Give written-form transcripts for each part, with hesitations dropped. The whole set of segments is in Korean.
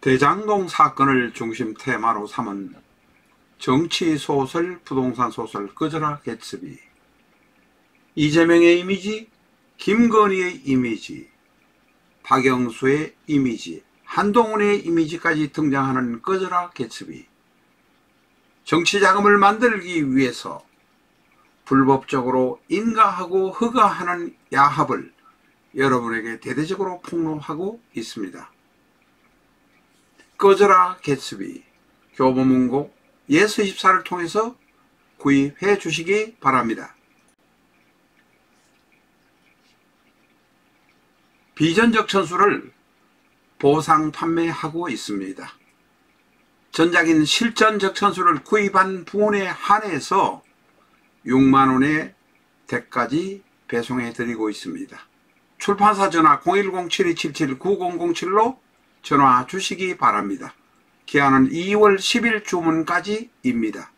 대장동 사건을 중심 테마로 삼은 정치소설, 부동산소설 꺼져라 개츠비. 이재명의 이미지, 김건희의 이미지, 박영수의 이미지, 한동훈의 이미지까지 등장하는 꺼져라 개츠비. 정치자금을 만들기 위해서 불법적으로 인가하고 허가하는 야합을 여러분에게 대대적으로 폭로하고 있습니다. 꺼져라 개츠비, 교보문고 예스24를 통해서 구입해 주시기 바랍니다. 비전적 천수를 보상 판매하고 있습니다. 전작인 실전적 천수를 구입한 부분에 한해서 6만원의 댁까지 배송해 드리고 있습니다. 출판사 전화 010-7277-9007로 전화 주시기 바랍니다. 기한은 2월 10일 주문까지입니다.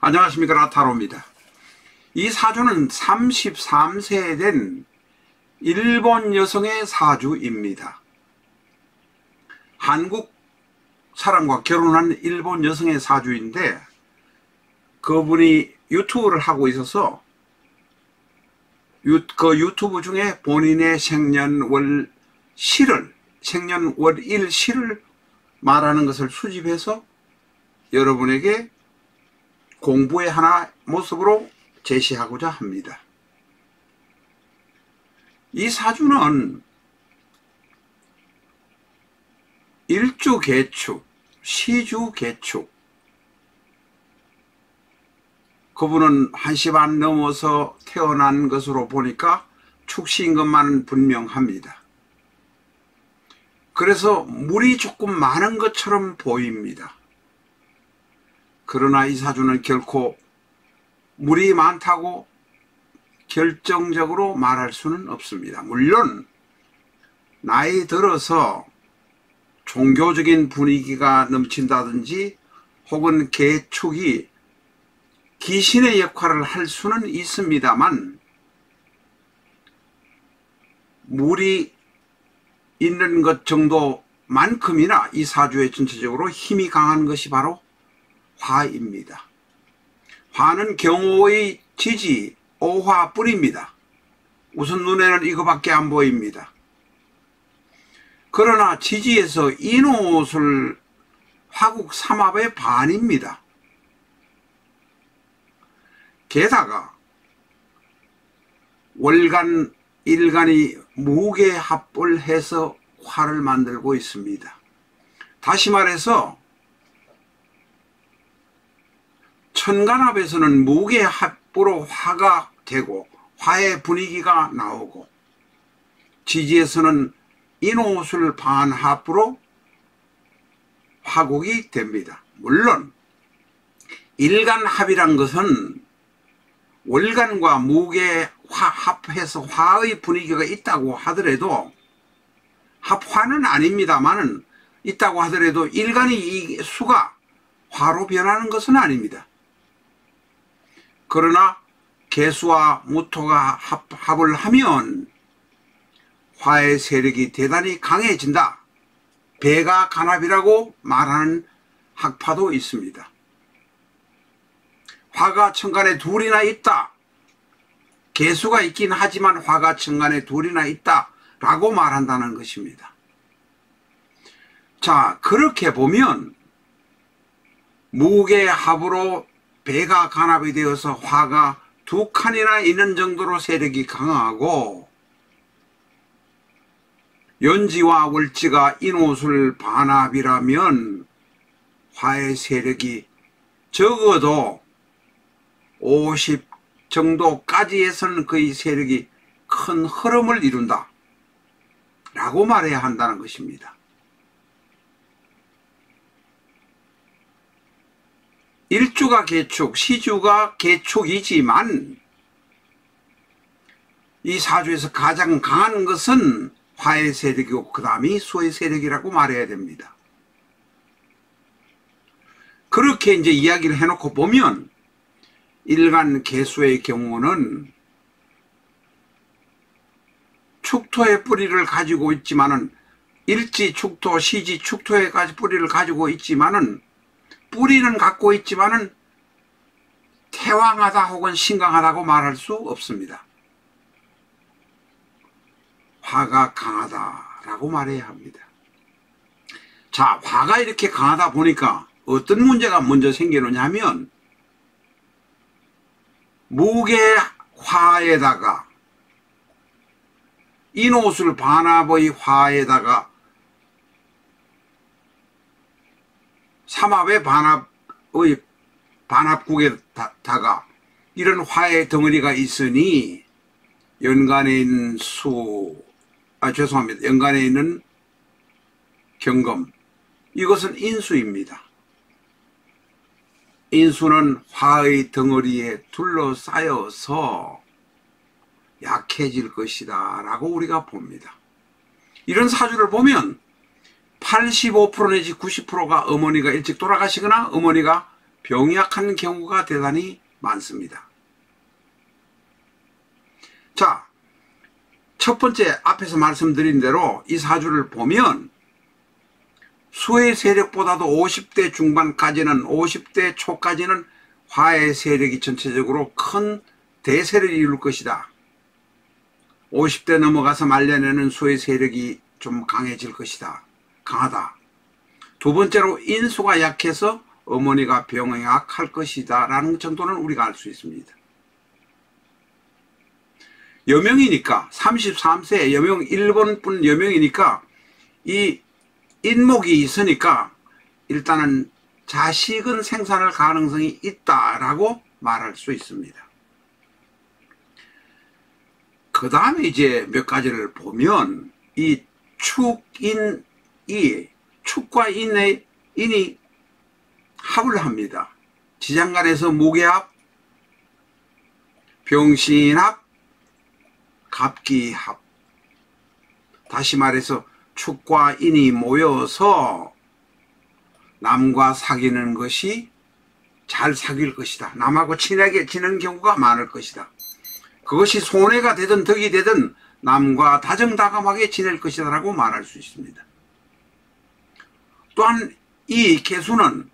안녕하십니까, 라타로입니다. 이 사주는 33세 된 일본 여성의 사주입니다. 한국 사람과 결혼한 일본 여성의 사주인데, 그분이 유튜브를 하고 있어서 그 유튜브 중에 본인의 생년월일 시를 말하는 것을 수집해서 여러분에게 공부의 하나 모습으로 제시하고자 합니다. 이 사주는 일주 개축, 시주 개축, 그분은 1시 반 넘어서 태어난 것으로 보니까 축시인 것만은 분명합니다. 그래서 물이 조금 많은 것처럼 보입니다. 그러나 이 사주는 결코 물이 많다고 결정적으로 말할 수는 없습니다. 물론 나이 들어서 종교적인 분위기가 넘친다든지 혹은 개축이 귀신의 역할을 할 수는 있습니다만, 물이 있는 것 정도만큼이나 이 사주의 전체적으로 힘이 강한 것이 바로 화입니다. 화는 경호의 지지, 오화뿔입니다. 우선 눈에는 이거밖에 안 보입니다. 그러나 지지에서 인옷을 화국 삼합의 반입니다. 게다가 월간, 일간이 무게합을 해서 화를 만들고 있습니다. 다시 말해서 천간합에서는 무게합으로 화가 되고 화의 분위기가 나오고, 지지에서는 인옷을 반합으로 화국이 됩니다. 물론 일간합이란 것은 월간과 무게합해서 화의 분위기가 있다고 하더라도, 합화는 아닙니다만은 있다고 하더라도 일간이 이 수가 화로 변하는 것은 아닙니다. 그러나 개수와 무토가 합을 하면 화의 세력이 대단히 강해진다. 배가간합이라고 말하는 학파도 있습니다. 화가 천간에 둘이나 있다. 개수가 있긴 하지만 화가 천간에 둘이나 있다 라고 말한다는 것입니다. 자, 그렇게 보면 무게합으로 배가 간합이 되어서 화가 두 칸이나 있는 정도로 세력이 강하고, 연지와 월지가 인옷을 반합이라면 화의 세력이 적어도 50 정도까지에서는 그의 세력이 큰 흐름을 이룬다 라고 말해야 한다는 것입니다. 일주가 개축, 시주가 개축이지만 이 사주에서 가장 강한 것은 화의 세력이고 그 다음이 수의 세력이라고 말해야 됩니다. 그렇게 이제 이야기를 해놓고 보면 일간 개수의 경우는 축토의 뿌리를 가지고 있지만은 일지 축토, 시지 축토에까지 뿌리를 가지고 있지만은 뿌리는 갖고 있지만은 태왕하다 혹은 신강하다고 말할 수 없습니다. 화가 강하다라고 말해야 합니다. 자, 화가 이렇게 강하다 보니까 어떤 문제가 먼저 생기느냐 하면 무게화에다가 인옷을 반합의 화에다가 삼합의 반합의 반합국에다가 이런 화의 덩어리가 있으니 연간에 있는 연간에 있는 경금, 이것은 인수입니다. 인수는 화의 덩어리에 둘러싸여서 약해질 것이다 라고 우리가 봅니다. 이런 사주를 보면 85% 내지 90%가 어머니가 일찍 돌아가시거나 어머니가 병이 약한 경우가 대단히 많습니다. 자, 첫 번째 앞에서 말씀드린 대로 이 사주를 보면 수의 세력보다도 50대 중반까지는 50대 초까지는 화의 세력이 전체적으로 큰 대세를 이룰 것이다. 50대 넘어가서 말년에는 수의 세력이 좀 강해질 것이다. 강하다. 두 번째로 인수가 약해서 어머니가 병에 약할 것이다 라는 정도는 우리가 알 수 있습니다. 여명이니까 33세 여명 1번뿐 여명이니까 이 인목이 있으니까 일단은 자식은 생산할 가능성이 있다라고 말할 수 있습니다. 그 다음에 이제 몇 가지를 보면 이 축과 인이 합을 합니다. 지장간에서 무게합, 병신합, 갑기합. 다시 말해서 축과 인이 모여서 남과 사귀는 것이 잘 사귈 것이다. 남하고 친하게 지내는 경우가 많을 것이다. 그것이 손해가 되든 덕이 되든 남과 다정다감하게 지낼 것이다 라고 말할 수 있습니다. 또한 이 개수는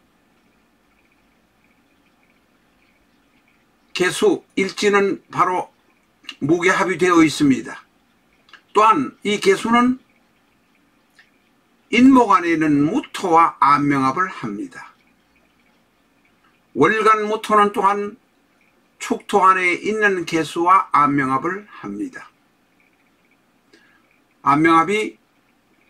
개수 일지는 바로 무게합이 되어 있습니다. 또한 이 개수는 인목 안에 있는 무토와 안명합을 합니다. 월간 무토는 또한 축토 안에 있는 개수와 안명합을 합니다. 안명합이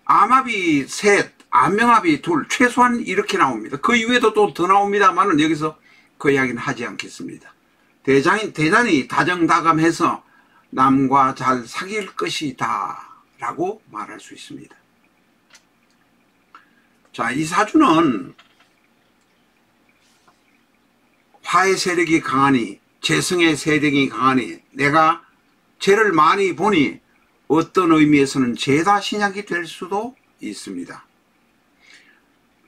암합이 셋, 안명합이 둘, 최소한 이렇게 나옵니다. 그 이외에도 또 더 나옵니다만은 여기서 그 이야기는 하지 않겠습니다. 대단히 다정다감해서 남과 잘 사귈 것이다 라고 말할 수 있습니다. 자, 이 사주는 화의 세력이 강하니 재성의 세력이 강하니 내가 죄를 많이 보니 어떤 의미에서는 죄다 신약이 될 수도 있습니다.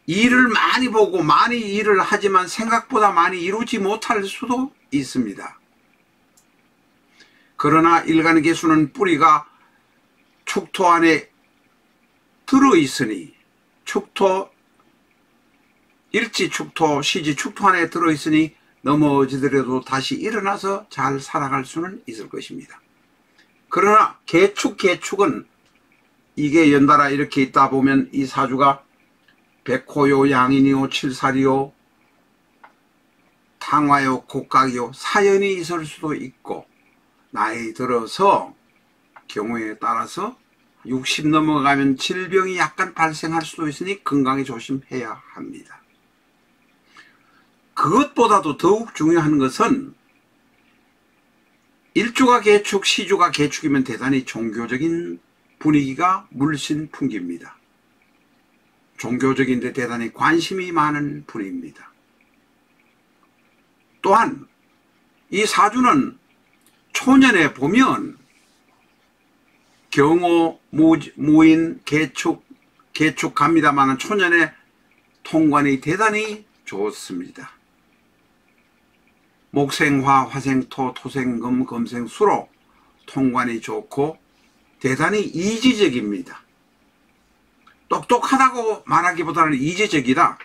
일을 많이 보고 많이 일을 하지만 생각보다 많이 이루지 못할 수도 있습니다. 그러나 일간 개수는 뿌리가 축토 안에 들어있으니 축토, 일지 축토, 시지 축토 안에 들어있으니 넘어지더라도 다시 일어나서 잘 살아갈 수는 있을 것입니다. 그러나 개축은 이게 연달아 이렇게 있다 보면 이 사주가 백호요, 양인이요, 칠살이요, 탕화요, 곡각이요, 사연이 있을 수도 있고 나이 들어서 경우에 따라서 60 넘어가면 질병이 약간 발생할 수도 있으니 건강에 조심해야 합니다. 그것보다도 더욱 중요한 것은 일주가 개축, 시주가 개축이면 대단히 종교적인 분위기가 물씬 풍깁니다. 종교적인데 대단히 관심이 많은 분입니다. 또한 이 사주는 초년에 보면 경호, 무인, 개축 갑니다만 초년에 통관이 대단히 좋습니다. 목생화, 화생토, 토생금, 금생수로 통관이 좋고 대단히 이지적입니다. 똑똑하다고 말하기보다는 이지적이라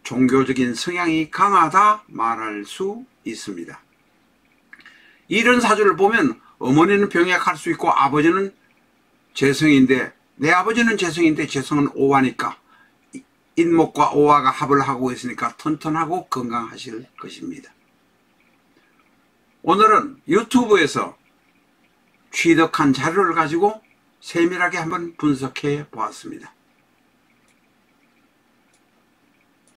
종교적인 성향이 강하다 말할 수 있습니다. 이런 사주를 보면 어머니는 병약할 수 있고 아버지는 재성인데, 내 아버지는 재성인데 재성은 오화니까 인목과 오화가 합을 하고 있으니까 튼튼하고 건강하실 것입니다. 오늘은 유튜브에서 취득한 자료를 가지고 세밀하게 한번 분석해 보았습니다.